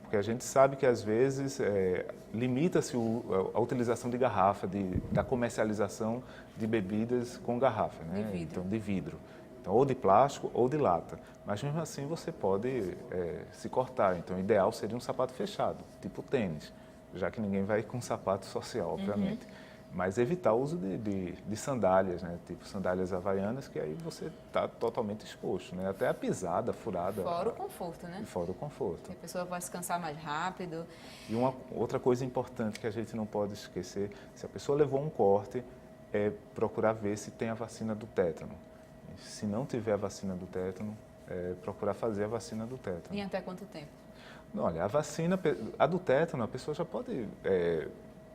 Porque a gente sabe que, às vezes, limita-se a utilização de garrafa, da comercialização de bebidas com garrafa, né? Então, de vidro. Então, ou de plástico ou de lata. Mas, mesmo assim, você pode se cortar. Então, o ideal seria um sapato fechado, tipo tênis, já que ninguém vai com sapato social, obviamente. Mas evitar o uso de sandálias, né? Tipo sandálias havaianas, que aí você está totalmente exposto, né? Até a pisada, a furada. Fora o conforto, né? E fora o conforto. A pessoa vai se cansar mais rápido. E uma outra coisa importante que a gente não pode esquecer, se a pessoa levou um corte, é procurar ver se tem a vacina do tétano. Se não tiver a vacina do tétano, procurar fazer a vacina do tétano. E até quanto tempo? Olha, a do tétano, a pessoa já pode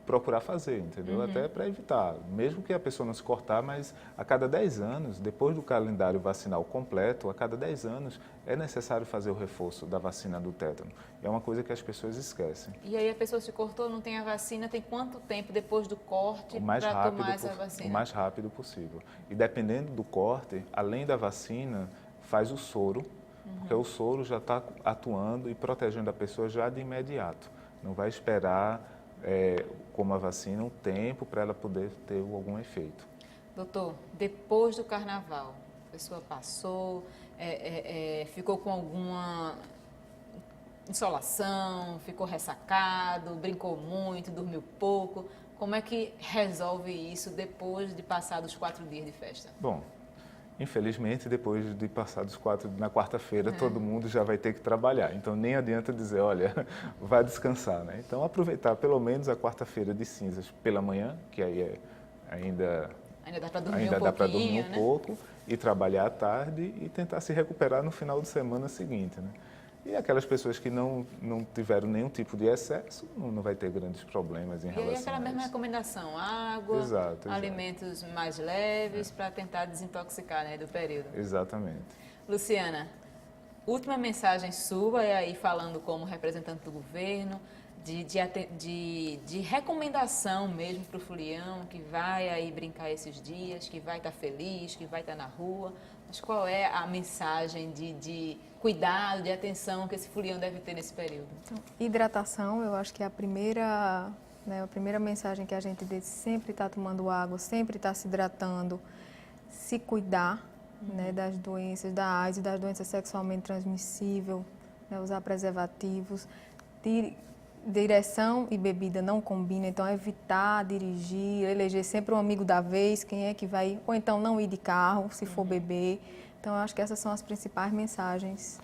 procurar fazer, entendeu? Até para evitar, mesmo que a pessoa não se cortar, mas a cada 10 anos, depois do calendário vacinal completo, a cada 10 anos é necessário fazer o reforço da vacina do tétano. É uma coisa que as pessoas esquecem. E aí a pessoa se cortou, não tem a vacina, tem quanto tempo depois do corte para tomar essa vacina? O mais rápido possível. E dependendo do corte, além da vacina, faz o soro, porque o soro já está atuando e protegendo a pessoa já de imediato. Não vai esperar, como a vacina, um tempo para ela poder ter algum efeito. Doutor, depois do carnaval, a pessoa passou, ficou com alguma insolação, ficou ressacado, brincou muito, dormiu pouco. Como é que resolve isso depois de passar dos 4 dias de festa? Bom, infelizmente, depois de passar dos 4, na quarta-feira, todo mundo já vai ter que trabalhar. Então, nem adianta dizer, olha, vai descansar, né? Então, aproveitar pelo menos a quarta-feira de cinzas pela manhã, que aí ainda dá para dormir um né? pouco, e trabalhar à tarde e tentar se recuperar no final de semana seguinte, né? E aquelas pessoas que não tiveram nenhum tipo de excesso, não vai ter grandes problemas em relação a isso. E aquela mesma recomendação, água, exato. alimentos mais leves para tentar desintoxicar, né, do período. Exatamente. Luciana, última mensagem sua, aí falando como representante do governo, de recomendação mesmo para o fulião que vai aí brincar esses dias, que vai estar feliz, que vai estar na rua. Mas qual é a mensagem de cuidado, de atenção que esse fulião deve ter nesse período? Então, hidratação, eu acho que é a primeira mensagem que a gente deve sempre estar tomando água, sempre estar se hidratando, se cuidar, né, das doenças, da AIDS e das doenças sexualmente transmissíveis, né, usar preservativos. Direção e bebida não combinam, então evitar dirigir, eleger sempre um amigo da vez, quem é que vai, ou então não ir de carro, se for beber. Então, eu acho que essas são as principais mensagens.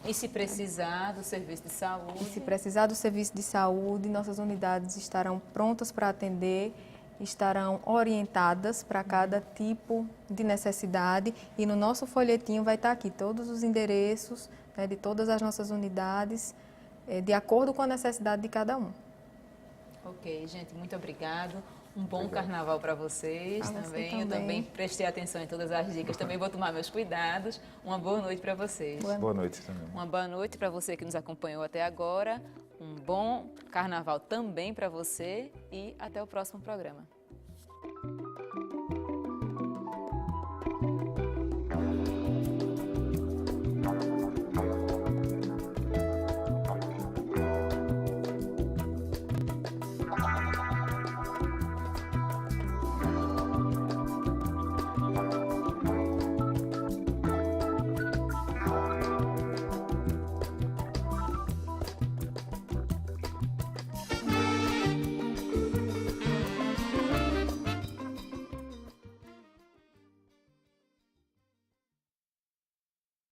E se precisar do serviço de saúde? E se precisar do serviço de saúde, nossas unidades estarão prontas para atender, estarão orientadas para cada tipo de necessidade e no nosso folhetinho vai estar aqui todos os endereços, né, de todas as nossas unidades, de acordo com a necessidade de cada um. Ok, gente, muito obrigado. Um bom carnaval para vocês também. Eu também prestei atenção em todas as dicas, também vou tomar meus cuidados. Uma boa noite para vocês. Boa noite também. Uma boa noite para você que nos acompanhou até agora. Um bom carnaval também para você e até o próximo programa.